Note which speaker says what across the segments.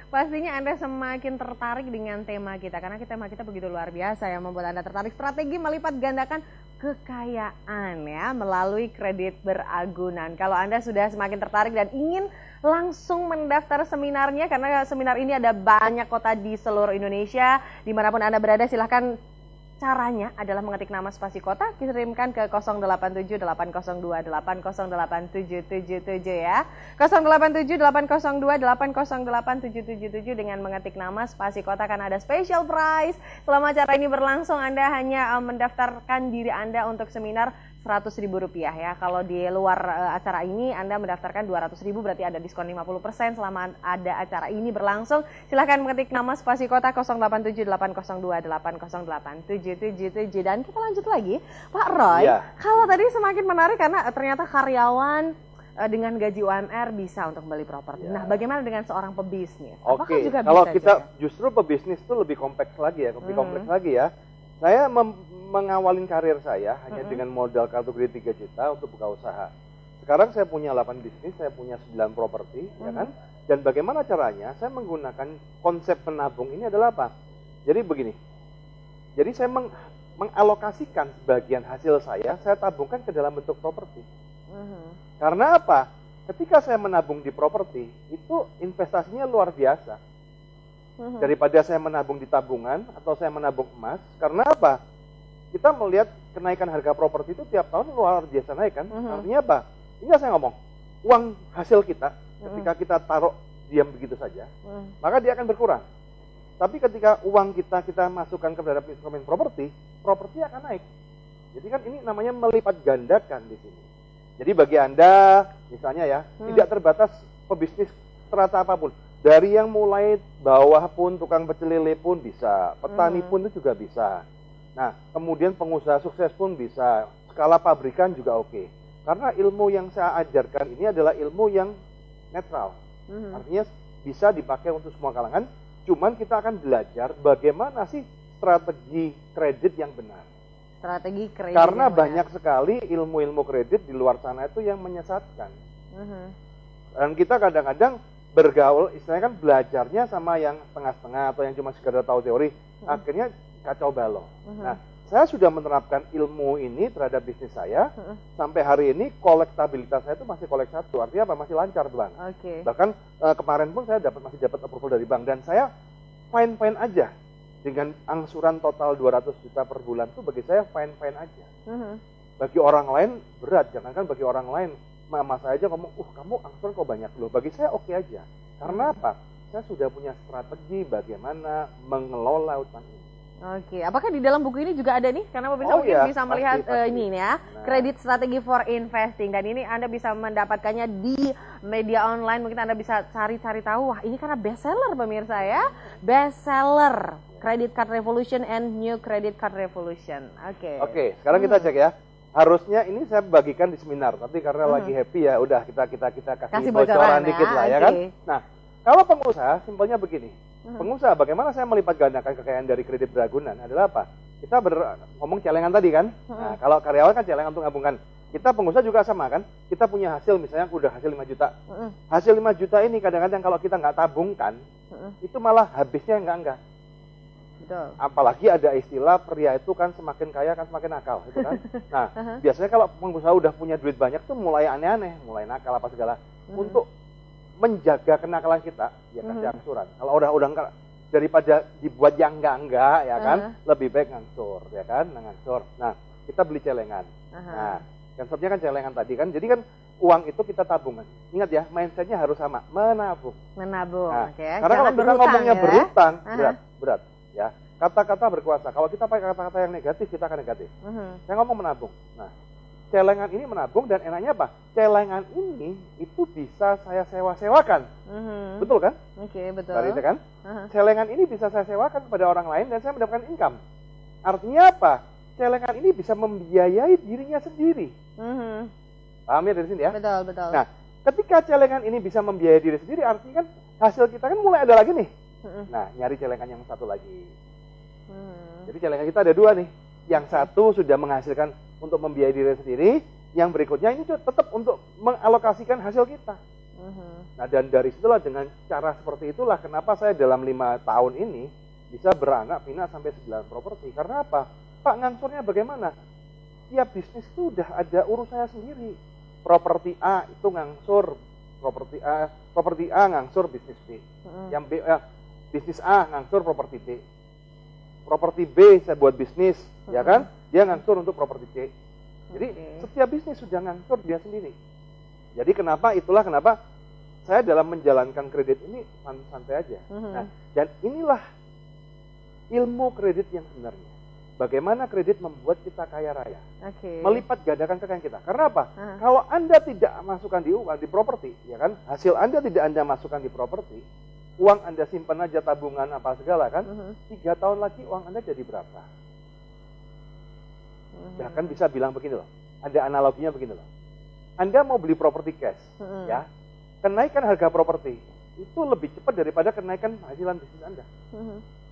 Speaker 1: Pastinya Anda semakin tertarik dengan tema kita, karena tema kita begitu luar biasa yang membuat Anda tertarik. Strategi melipat gandakan kekayaan ya melalui kredit beragunan. Kalau Anda sudah semakin tertarik dan ingin langsung mendaftar seminarnya, karena seminar ini ada banyak kota di seluruh Indonesia, dimanapun Anda berada, silahkan. Caranya adalah mengetik nama spasi kota, kirimkan ke 087802808777 ya. 087802808777 dengan mengetik nama spasi kota, karena ada special prize. Selama acara ini berlangsung, Anda hanya mendaftarkan diri Anda untuk seminar Rp100.000 ya. Kalau di luar acara ini Anda mendaftarkan Rp200.000, berarti ada diskon 50% selama ada acara ini berlangsung. Silahkan mengetik nama spasi kota 087802808777. Dan kita lanjut lagi, Pak Roy. Ya. Kalau tadi semakin menarik karena ternyata karyawan dengan gaji UMR bisa untuk beli properti. Ya. Nah, bagaimana dengan seorang pebisnis?
Speaker 2: Oke, juga kalau bisa kita juga? Justru pebisnis itu lebih kompleks lagi ya, kompleks lagi ya. Saya mengawalin karir saya hanya dengan modal kartu kredit 3 juta untuk buka usaha. Sekarang saya punya 8 bisnis, saya punya 9 properti, ya kan? Dan bagaimana caranya? Saya menggunakan konsep menabung ini adalah apa? Jadi begini. Jadi saya mengalokasikan sebagian hasil saya tabungkan ke dalam bentuk properti. Karena apa? Ketika saya menabung di properti, itu investasinya luar biasa. Daripada saya menabung di tabungan atau saya menabung emas. Karena apa? Kita melihat kenaikan harga properti itu tiap tahun luar biasa naik kan. Artinya apa? Ini saya ngomong, uang hasil kita ketika kita taruh diam begitu saja, maka dia akan berkurang. Tapi ketika uang kita masukkan ke dalam instrumen properti akan naik. Jadi kan ini namanya melipat gandakan di sini. Jadi bagi Anda misalnya ya, tidak terbatas pebisnis strata apapun. Dari yang mulai bawah pun, tukang pecel lele pun bisa, petani pun itu juga bisa. Nah, kemudian pengusaha sukses pun bisa, skala pabrikan juga oke. Karena ilmu yang saya ajarkan ini adalah ilmu yang netral. Artinya bisa dipakai untuk semua kalangan, cuman kita akan belajar bagaimana sih strategi kredit yang benar.
Speaker 1: Strategi kredit.
Speaker 2: Karena banyak sekali ilmu-ilmu kredit di luar sana itu yang menyesatkan. Dan kita kadang-kadang bergaul, istilahnya kan belajarnya sama yang setengah-setengah atau yang cuma sekedar tahu teori, akhirnya kacau balau. Nah, saya sudah menerapkan ilmu ini terhadap bisnis saya, sampai hari ini kolektabilitas saya itu masih kolek 1, artinya apa? Masih lancar Bang. Bahkan kemarin pun saya masih dapat approval dari bank, dan saya fine-fine aja. Dengan angsuran total 200 juta per bulan itu bagi saya fine-fine aja. Bagi orang lain berat, jangankan bagi orang lain. Mama saya aja ngomong, kamu angsuran kok banyak loh. Bagi saya oke aja. Karena apa? Saya sudah punya strategi bagaimana mengelola utang ini.
Speaker 1: Oke, apakah di dalam buku ini juga ada nih? Karena pemirsa mungkin bisa melihat pasti. Ini ya, Credit Strategy for Investing. Dan ini Anda bisa mendapatkannya di media online. Mungkin Anda bisa cari-cari tahu. Wah, ini karena bestseller pemirsa ya. Bestseller, Credit Card Revolution and New Credit Card Revolution.
Speaker 2: Oke, sekarang kita cek ya. Harusnya ini saya bagikan di seminar, tapi karena lagi happy ya udah kita kasih bocoran dikit lah ya kan. Nah, kalau pengusaha simpelnya begini. Pengusaha bagaimana saya melipat gandakan kekayaan dari kredit beragunan adalah apa? Kita ngomong celengan tadi kan. Nah, kalau karyawan kan celengan untuk gabungkan. Kita pengusaha juga sama kan. Kita punya hasil misalnya udah hasil 5 juta. Hasil 5 juta ini kadang-kadang kalau kita nggak tabungkan, itu malah habisnya enggak. Apalagi ada istilah pria itu kan semakin kaya kan semakin nakal, gitu kan. Nah, biasanya kalau pengusaha udah punya duit banyak tuh mulai aneh-aneh, mulai nakal apa segala. Untuk menjaga kenakalan kita, ya kasih angsuran. Kalau udah enggak, daripada dibuat yang enggak ya kan, lebih baik ngangsur, ya kan, ngangsur. Nah, kita beli celengan. Nah, konsepnya kan celengan tadi kan, jadi kan uang itu kita tabungan. Ingat ya, mindsetnya harus sama, menabung.
Speaker 1: Menabung,
Speaker 2: nah, karena kalau kita ngomongnya ya? Berutang, berat. Ya, kata-kata berkuasa. Kalau kita pakai kata-kata yang negatif, kita akan negatif. Saya ngomong menabung. Nah, celengan ini menabung dan enaknya apa? Celengan ini itu bisa saya sewa-sewakan. Betul kan?
Speaker 1: Oke, betul.
Speaker 2: Berarti kan? Celengan ini bisa saya sewakan kepada orang lain dan saya mendapatkan income. Artinya apa? Celengan ini bisa membiayai dirinya sendiri. Paham ya dari sini ya?
Speaker 1: Betul.
Speaker 2: Nah, ketika celengan ini bisa membiayai diri sendiri, artinya kan hasil kita kan mulai ada lagi nih. Nah, nyari celengan yang satu lagi. Jadi celengan kita ada 2 nih. Yang satu sudah menghasilkan untuk membiayai diri sendiri, yang berikutnya ini tetap untuk mengalokasikan hasil kita. Nah, dan dari situlah dengan cara seperti itulah kenapa saya dalam 5 tahun ini bisa beranak pinak sampai 9 properti. Karena apa? Pak, ngangsurnya bagaimana? Tiap bisnis itu udah ada urus saya sendiri. Properti A itu ngangsur properti A ngangsur bisnis B. Yang B bisnis A ngangsur properti B. Properti B saya buat bisnis, ya kan? Dia ngangsur untuk properti C. Jadi setiap bisnis sudah ngangsur dia sendiri. Jadi itulah kenapa saya dalam menjalankan kredit ini santai aja. Nah, dan inilah ilmu kredit yang sebenarnya. Bagaimana kredit membuat kita kaya raya. Melipat gandakan kekayaan kita. Karena apa? Kalau Anda tidak masukkan di properti, ya kan? Hasil Anda tidak Anda masukkan di properti, uang Anda simpan aja tabungan apa segala kan? 3 tahun lagi uang Anda jadi berapa? Bahkan bisa bilang begini loh. Ada analoginya begini loh. Anda mau beli properti cash, ya. Kenaikan harga properti itu lebih cepat daripada kenaikan hasilan bisnis Anda.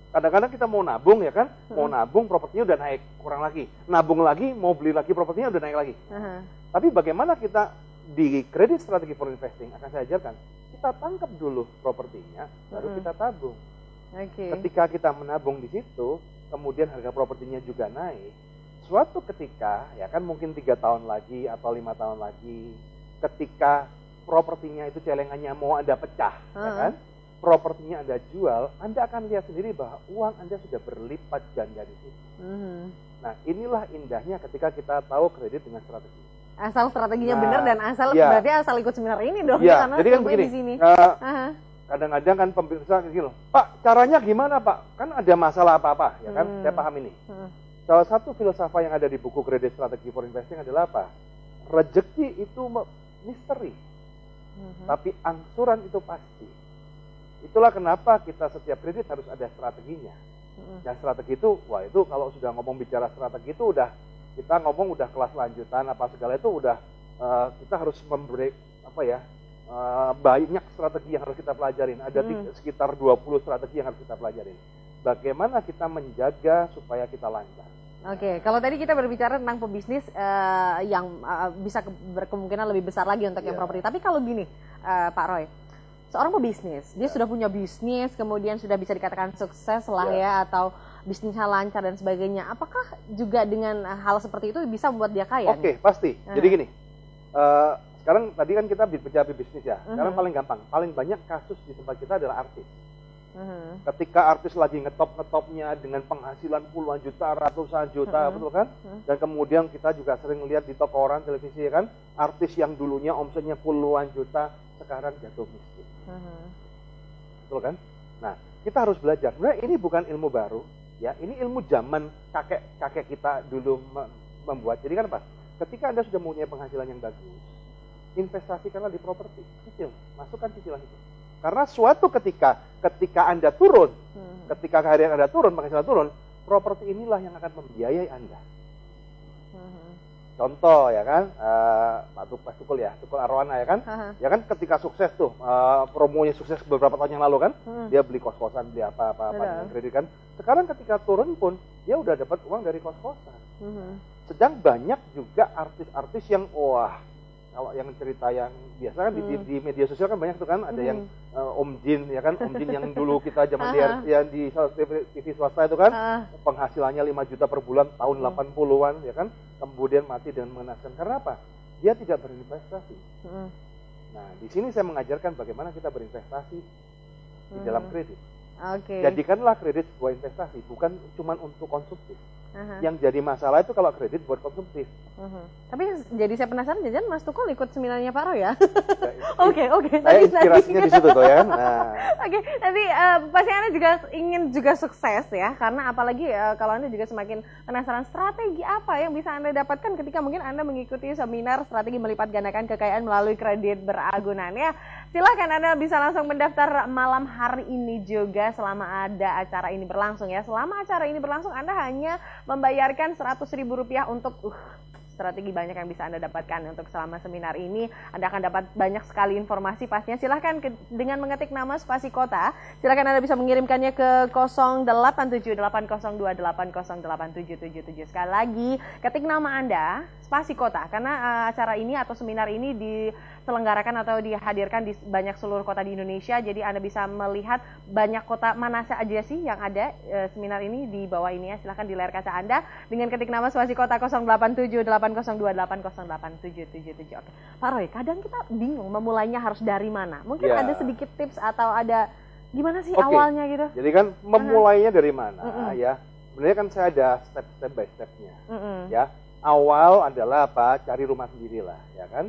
Speaker 2: Kadang-kadang kita mau nabung, ya kan? Mau nabung, propertinya udah naik, kurang lagi. Nabung lagi, mau beli lagi, propertinya udah naik lagi. Tapi bagaimana kita di kredit strategi for investing, akan saya ajarkan. Kita tangkap dulu propertinya, baru kita tabung. Ketika kita menabung di situ, kemudian harga propertinya juga naik. Suatu ketika, ya kan mungkin 3 tahun lagi atau 5 tahun lagi, ketika propertinya itu celengannya mau Anda pecah, ya kan? Propertinya Anda jual, Anda akan lihat sendiri bahwa uang Anda sudah berlipat ganda di situ. Nah, inilah indahnya ketika kita tahu kredit dengan strategi.
Speaker 1: Asal strateginya benar dan berarti asal ikut seminar ini dong.
Speaker 2: Ya, jadi kan begini. Kadang-kadang kan pemirsa gitu loh, Pak, caranya gimana Pak? Kan ada masalah apa-apa, ya kan? Saya paham ini. Salah satu filsafat yang ada di buku kredit strategi for investing adalah apa? Rezeki itu misteri. Tapi angsuran itu pasti. Itulah kenapa kita setiap kredit harus ada strateginya. Dan strategi itu, wah itu kalau sudah ngomong bicara strategi itu udah, kita ngomong udah kelas lanjutan apa segala itu udah, kita harus memberi, banyak strategi yang harus kita pelajarin. Ada sekitar 20 strategi yang harus kita pelajarin. Bagaimana kita menjaga supaya kita lancar.
Speaker 1: Kalau tadi kita berbicara tentang pebisnis yang bisa berkemungkinan lebih besar lagi untuk yang properti. Tapi kalau gini, Pak Roy, seorang pebisnis, dia sudah punya bisnis, kemudian sudah bisa dikatakan sukses lah ya, atau bisnisnya lancar dan sebagainya. Apakah juga dengan hal seperti itu bisa membuat dia kaya?
Speaker 2: Pasti. Jadi gini, sekarang tadi kan kita bicara bisnis ya. Sekarang paling gampang, paling banyak kasus di tempat kita adalah artis. Ketika artis lagi ngetop-ngetopnya dengan penghasilan puluhan juta, ratusan juta, betul kan? Dan kemudian kita juga sering lihat di toko koran, televisi kan, artis yang dulunya omsetnya puluhan juta, sekarang jatuh miskin. Betul kan? Nah, kita harus belajar. Sebenarnya ini bukan ilmu baru, ya. Ini ilmu zaman kakek kita dulu membuat. Jadi kan apa? Ketika Anda sudah mempunyai penghasilan yang bagus, investasikanlah di properti, cicil, masukkan cicilan itu. Karena suatu ketika Anda turun, ketika kehadiran Anda turun, penghasilan turun, properti inilah yang akan membiayai Anda. Contoh ya kan, Pak Tukul ya, Tukul Arwana ya kan, ya kan ketika sukses tuh, promonya sukses beberapa tahun yang lalu kan, dia beli kos-kosan, beli apa-apa dengan kredit kan. Sekarang ketika turun pun, dia udah dapat uang dari kos-kosan. Sedang banyak juga artis-artis yang kalau yang cerita yang biasa kan di media sosial kan banyak tuh kan, ada yang Om Jin ya kan, Om Jin yang dulu kita zaman dia di TV swasta itu kan, penghasilannya 5 juta per bulan tahun 80-an ya kan, kemudian mati dengan mengenaskan. Karena apa? Dia tidak berinvestasi. Nah, di sini saya mengajarkan bagaimana kita berinvestasi di dalam kredit. Jadikanlah kredit sebuah investasi, bukan cuma untuk konsumtif. Yang jadi masalah itu kalau kredit buat konsumtif.
Speaker 1: Tapi jadi saya penasaran, jajan Mas Tukul ikut seminarnya Pak Roy ya? Oke.
Speaker 2: Saya inspirasinya di situ tuh ya.
Speaker 1: Nanti pasti Anda juga ingin juga sukses ya, karena apalagi kalau Anda juga semakin penasaran strategi apa yang bisa Anda dapatkan ketika mungkin Anda mengikuti seminar strategi melipat gandakan kekayaan melalui kredit beragunan ya. Silahkan Anda bisa langsung mendaftar malam hari ini juga selama ada acara ini berlangsung ya. Selama acara ini berlangsung Anda hanya membayarkan Rp100.000 untuk strategi banyak yang bisa Anda dapatkan untuk selama seminar ini. Anda akan dapat banyak sekali informasi pastinya. Silahkan dengan mengetik nama spasi kota, silahkan Anda bisa mengirimkannya ke 08780280287777. Sekali lagi, ketik nama Anda Spasi Kota, karena acara ini atau seminar ini diselenggarakan atau dihadirkan di banyak seluruh kota di Indonesia. Jadi Anda bisa melihat banyak kota mana saja sih yang ada seminar ini di bawah ini ya. Silahkan di layar kaca Anda dengan ketik nama Spasi Kota 087802808777. Oke, Pak Roy, kadang kita bingung memulainya harus dari mana. Mungkin ada sedikit tips atau ada gimana sih awalnya gitu?
Speaker 2: Jadi kan memulainya dari mana ya? Sebenarnya kan saya ada step by stepnya, ya. Awal adalah apa? Cari rumah sendiri lah, ya kan?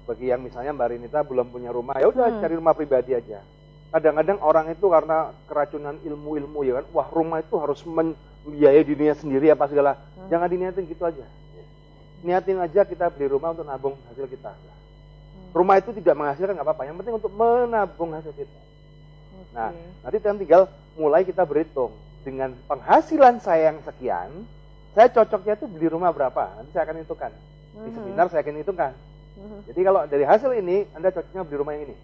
Speaker 2: Bagi yang misalnya Mbak Rinita belum punya rumah, ya udah cari rumah pribadi aja. Kadang-kadang orang itu karena keracunan ilmu-ilmu ya kan, wah rumah itu harus membiayai dirinya sendiri apa segala. Jangan diniatin gitu aja. Niatin aja kita beli rumah untuk nabung hasil kita. Rumah itu tidak menghasilkan nggak apa-apa, yang penting untuk menabung hasil kita. Nah, nanti tinggal mulai kita berhitung. Dengan penghasilan saya yang sekian, saya cocoknya itu beli rumah berapa? Nanti saya akan hitungkan. Di seminar saya akan hitungkan. Jadi kalau dari hasil ini, Anda cocoknya beli rumah yang ini.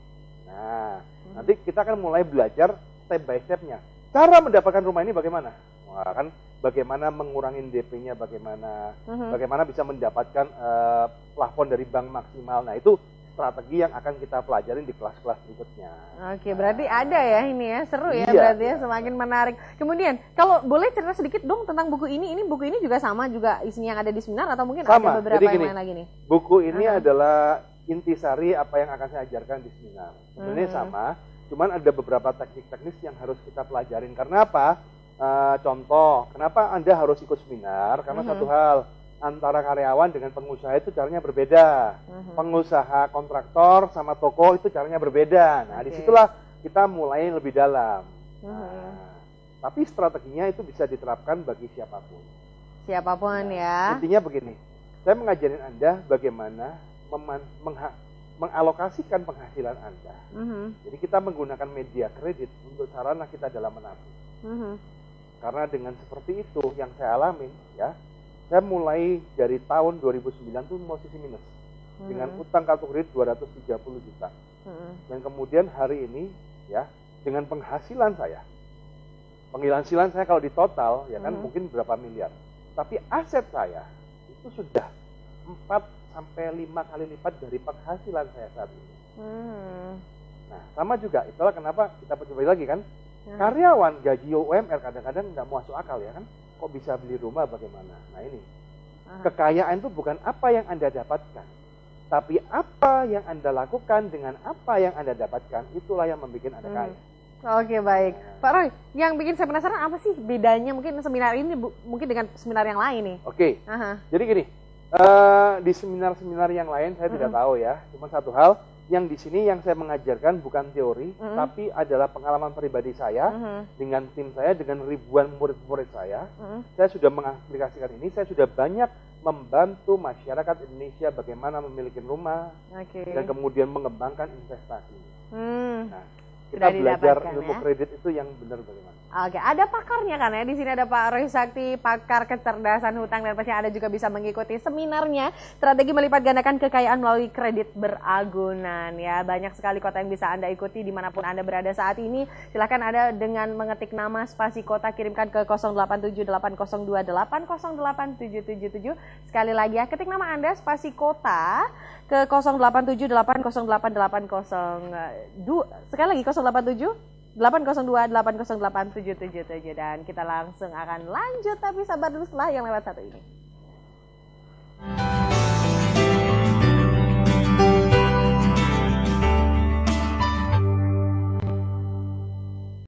Speaker 2: Nah, nanti kita akan mulai belajar step by stepnya. Cara mendapatkan rumah ini bagaimana? Wah, kan bagaimana mengurangi DP-nya, bagaimana bisa mendapatkan plafon dari bank maksimal. Nah, itu strategi yang akan kita pelajarin di kelas-kelas berikutnya.
Speaker 1: Oke, berarti ada ya ini ya, seru ya berarti ya, semakin menarik. Kemudian, kalau boleh cerita sedikit dong tentang buku ini ini juga sama juga isinya yang ada di seminar atau mungkin
Speaker 2: sama.
Speaker 1: Ada beberapa yang lain lagi nih?
Speaker 2: Buku ini adalah intisari apa yang akan saya ajarkan di seminar. Sebenarnya sama, cuman ada beberapa teknik-teknis yang harus kita pelajarin. Karena apa? Contoh, kenapa Anda harus ikut seminar? Karena satu hal, antara karyawan dengan pengusaha itu caranya berbeda. Pengusaha kontraktor sama toko itu caranya berbeda. Nah, disitulah kita mulai lebih dalam. Nah, tapi strateginya itu bisa diterapkan bagi siapapun.
Speaker 1: Siapapun ya.
Speaker 2: Intinya begini, saya mengajarin Anda bagaimana mengalokasikan penghasilan Anda. Jadi kita menggunakan media kredit untuk sarana kita dalam menabung. Karena dengan seperti itu yang saya alamin, ya. Saya mulai dari tahun 2009 tuh posisi minus. Dengan utang kartu kredit 230 juta. Dan kemudian hari ini ya dengan penghasilan saya kalau di total ya kan mungkin berapa miliar. Tapi aset saya itu sudah 4 sampai 5 kali lipat dari penghasilan saya saat ini. Nah, sama juga itulah kenapa kita kembali lagi kan. Karyawan gaji UMR kadang-kadang nggak masuk akal ya kan. Kok bisa beli rumah bagaimana? Nah ini, kekayaan itu bukan apa yang Anda dapatkan, tapi apa yang Anda lakukan dengan apa yang Anda dapatkan, itulah yang membuat Anda kaya.
Speaker 1: Oke, baik. Pak Roy, yang bikin saya penasaran apa sih bedanya mungkin seminar ini mungkin dengan seminar yang lain nih?
Speaker 2: Oke, jadi gini, di seminar-seminar yang lain saya tidak tahu ya, cuma satu hal, yang di sini yang saya mengajarkan bukan teori, tapi adalah pengalaman pribadi saya dengan tim saya, dengan ribuan murid-murid saya. Saya sudah mengaplikasikan ini, saya sudah banyak membantu masyarakat Indonesia bagaimana memiliki rumah dan kemudian mengembangkan investasi. Nah, kita belajar ilmu kredit itu yang benar bagaimana.
Speaker 1: Oke, ada pakarnya kan ya. Di sini ada Pak Roy Sakti, pakar kecerdasan hutang, dan pasti Anda juga bisa mengikuti seminarnya Strategi Melipat Gandakan Kekayaan Melalui Kredit Beragunan ya. Banyak sekali kota yang bisa Anda ikuti dimanapun Anda berada saat ini. Silahkan Anda dengan mengetik nama Spasi Kota kirimkan ke 087802808777. Sekali lagi ya, ketik nama Anda Spasi Kota ke 0878080802. Sekali lagi 087802808777, dan kita langsung akan lanjut, tapi sabar dulu setelah yang lewat satu ini.